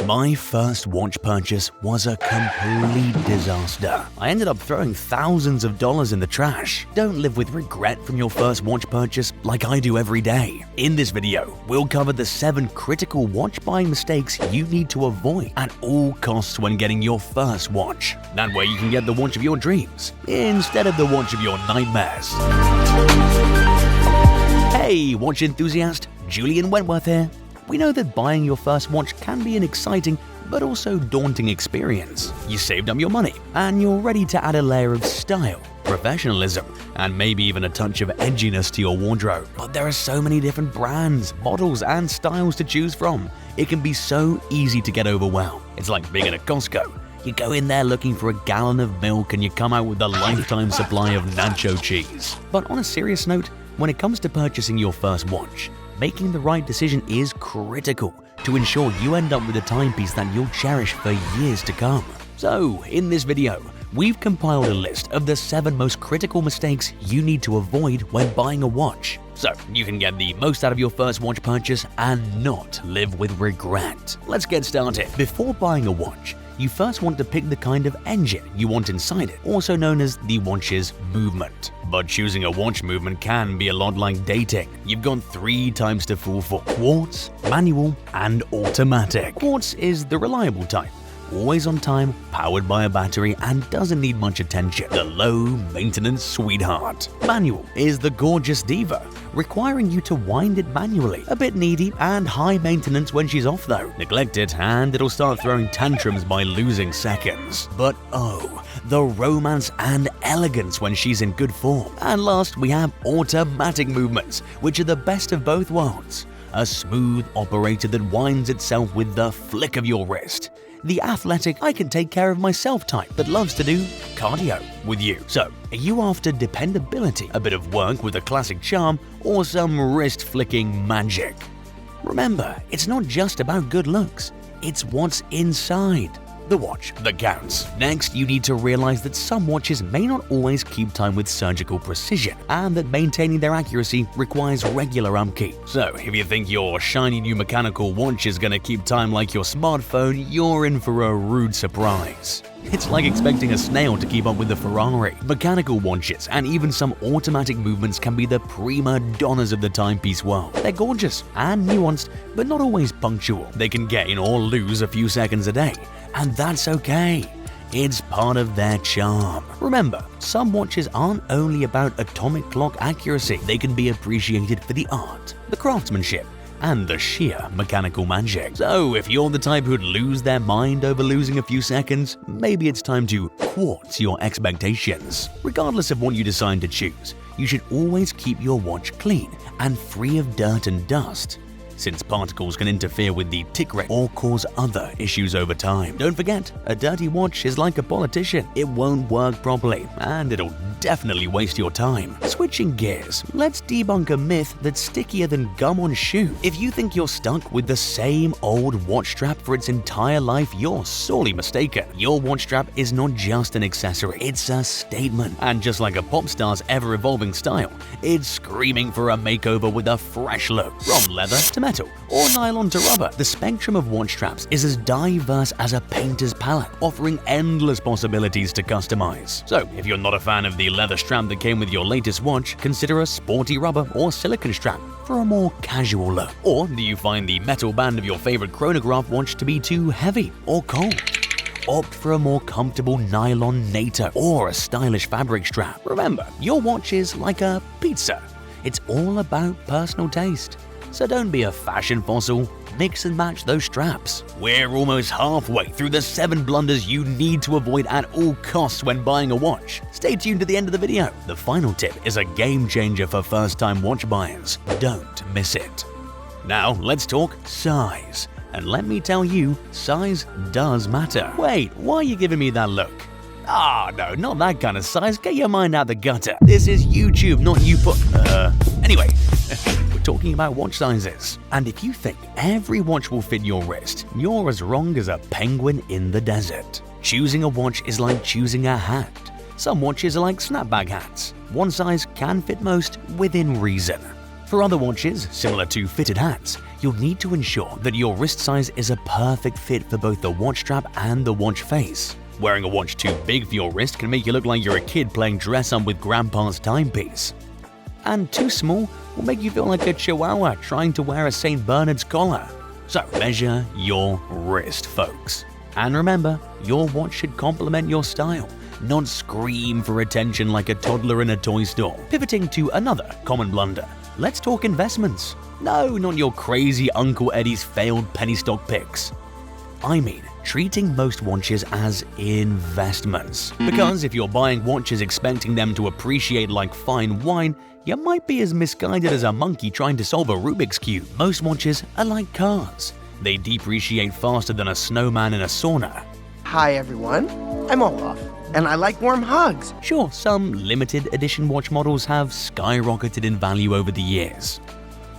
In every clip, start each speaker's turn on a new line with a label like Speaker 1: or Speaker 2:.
Speaker 1: My first watch purchase was a complete disaster. I ended up throwing thousands of dollars in the trash. Don't live with regret from your first watch purchase like I do every day. In this video, we'll cover the 7 critical watch buying mistakes you need to avoid at all costs when getting your first watch. That way you can get the watch of your dreams instead of the watch of your nightmares. Hey, watch enthusiast, Julian Wentworth here. We know that buying your first watch can be an exciting but also daunting experience. You saved up your money and you're ready to add a layer of style, professionalism, and maybe even a touch of edginess to your wardrobe. But there are so many different brands, models, and styles to choose from. It can be so easy to get overwhelmed. It's like being at a Costco. You go in there looking for a gallon of milk and you come out with a lifetime supply of nacho cheese. But on a serious note, when it comes to purchasing your first watch, making the right decision is critical to ensure you end up with a timepiece that you'll cherish for years to come. So, in this video, we've compiled a list of the 7 most critical mistakes you need to avoid when buying a watch, so you can get the most out of your first watch purchase and not live with regret. Let's get started. Before buying a watch, you first want to pick the kind of engine you want inside it, also known as the watch's movement. But choosing a watch movement can be a lot like dating. You've got 3 types to fall for: quartz, manual, and automatic. Quartz is the reliable type, always on time, powered by a battery, and doesn't need much attention. The low-maintenance sweetheart. Manual is the gorgeous diva, requiring you to wind it manually. A bit needy and high maintenance when she's off though. Neglect it and it'll start throwing tantrums by losing seconds. But oh, the romance and elegance when she's in good form. And last, we have automatic movements, which are the best of both worlds. A smooth operator that winds itself with the flick of your wrist. The athletic, I can take care of myself type that loves to do cardio with you. So, are you after dependability, a bit of work with a classic charm, or some wrist-flicking magic? Remember, it's not just about good looks, it's what's inside the watch that counts. Next, you need to realize that some watches may not always keep time with surgical precision, and that maintaining their accuracy requires regular upkeep. So, if you think your shiny new mechanical watch is gonna keep time like your smartphone, you're in for a rude surprise. It's like expecting a snail to keep up with the Ferrari. Mechanical watches and even some automatic movements can be the prima donnas of the timepiece world. They're gorgeous and nuanced, but not always punctual. They can gain or lose a few seconds a day, and that's okay. It's part of their charm. Remember, some watches aren't only about atomic clock accuracy. They can be appreciated for the art, the craftsmanship, and the sheer mechanical magic. So, if you're the type who'd lose their mind over losing a few seconds, maybe it's time to quartz your expectations. Regardless of what you decide to choose, you should always keep your watch clean and free of dirt and dust, since particles can interfere with the tick rate or cause other issues over time. Don't forget, a dirty watch is like a politician. It won't work properly, and it'll definitely waste your time. Switching gears, let's debunk a myth that's stickier than gum on shoe. If you think you're stuck with the same old watch strap for its entire life, you're sorely mistaken. Your watch strap is not just an accessory, it's a statement. And just like a pop star's ever-evolving style, it's screaming for a makeover with a fresh look. From leather to metal, or nylon to rubber, the spectrum of watch straps is as diverse as a painter's palette, offering endless possibilities to customize. So, if you're not a fan of the leather strap that came with your latest watch, consider a sporty rubber or silicone strap for a more casual look. Or do you find the metal band of your favorite chronograph watch to be too heavy or cold? Opt for a more comfortable nylon NATO or a stylish fabric strap. Remember, your watch is like a pizza. It's all about personal taste. So don't be a fashion fossil, mix and match those straps. We're almost halfway through the 7 blunders you need to avoid at all costs when buying a watch. Stay tuned to the end of the video. The final tip is a game changer for first-time watch buyers. Don't miss it. Now let's talk size. And let me tell you, size does matter. Wait, why are you giving me that look? No, not that kind of size. Get your mind out the gutter. This is YouTube, not you Anyway, we're talking about watch sizes. And if you think every watch will fit your wrist, you're as wrong as a penguin in the desert. Choosing a watch is like choosing a hat. Some watches are like snapback hats. One size can fit most within reason. For other watches, similar to fitted hats, you'll need to ensure that your wrist size is a perfect fit for both the watch strap and the watch face. Wearing a watch too big for your wrist can make you look like you're a kid playing dress-up with grandpa's timepiece. And too small will make you feel like a chihuahua trying to wear a St. Bernard's collar. So measure your wrist, folks. And remember, your watch should complement your style, not scream for attention like a toddler in a toy store. Pivoting to another common blunder, let's talk investments. No, not your crazy Uncle Eddie's failed penny stock picks. I mean, treating most watches as investments. Because if you're buying watches expecting them to appreciate like fine wine, you might be as misguided as a monkey trying to solve a Rubik's Cube. Most watches are like cars. They depreciate faster than a snowman in a sauna.
Speaker 2: Hi everyone, I'm Olaf, and I like warm hugs.
Speaker 1: Sure, some limited edition watch models have skyrocketed in value over the years.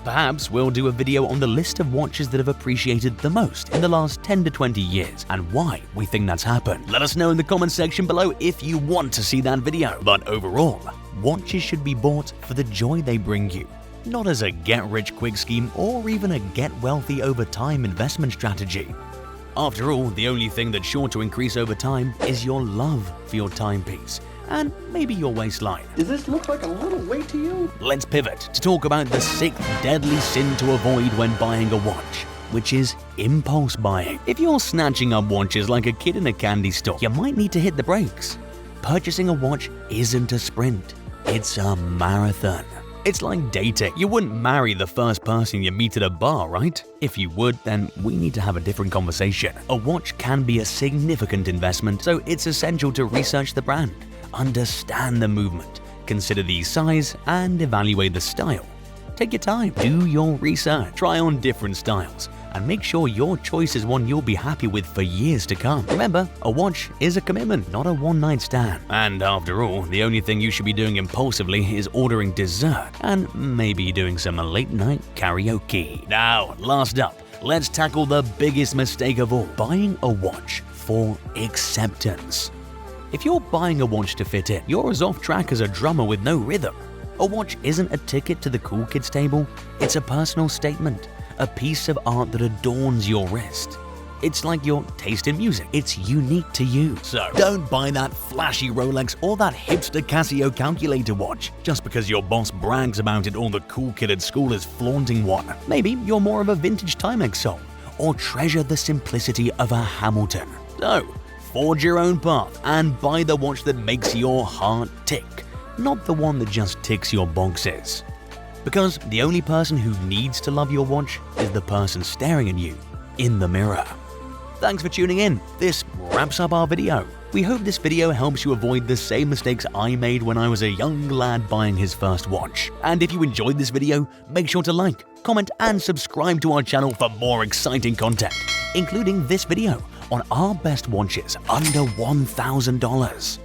Speaker 1: Perhaps we'll do a video on the list of watches that have appreciated the most in the last 10 to 20 years and why we think that's happened. Let us know in the comment section below if you want to see that video. But overall, watches should be bought for the joy they bring you, not as a get-rich-quick scheme or even a get-wealthy-over-time investment strategy. After all, the only thing that's sure to increase over time is your love for your timepiece and maybe your waistline.
Speaker 2: Does this look like a little weight to you?
Speaker 1: Let's pivot to talk about the sixth deadly sin to avoid when buying a watch, which is impulse buying. If you're snatching up watches like a kid in a candy store, you might need to hit the brakes. Purchasing a watch isn't a sprint, it's a marathon. It's like dating. You wouldn't marry the first person you meet at a bar, right? If you would, then we need to have a different conversation. A watch can be a significant investment, so it's essential to research the brand, understand the movement, consider the size, and evaluate the style. Take your time, do your research, try on different styles, and make sure your choice is one you'll be happy with for years to come. Remember, a watch is a commitment, not a one-night stand. And after all, the only thing you should be doing impulsively is ordering dessert and maybe doing some late-night karaoke. Now, last up, let's tackle the biggest mistake of all, buying a watch for acceptance. If you're buying a watch to fit in, you're as off track as a drummer with no rhythm. A watch isn't a ticket to the cool kids table, it's a personal statement, a piece of art that adorns your wrist. It's like your taste in music, it's unique to you. So don't buy that flashy Rolex or that hipster Casio calculator watch just because your boss brags about it or the cool kid at school is flaunting one. Maybe you're more of a vintage Timex soul or treasure the simplicity of a Hamilton. So forge your own path and buy the watch that makes your heart tick, not the one that just ticks your boxes. Because the only person who needs to love your watch is the person staring at you in the mirror. Thanks for tuning in. This wraps up our video. We hope this video helps you avoid the same mistakes I made when I was a young lad buying his first watch. And if you enjoyed this video, make sure to like, comment, and subscribe to our channel for more exciting content, including this video on our best watches under $1,000.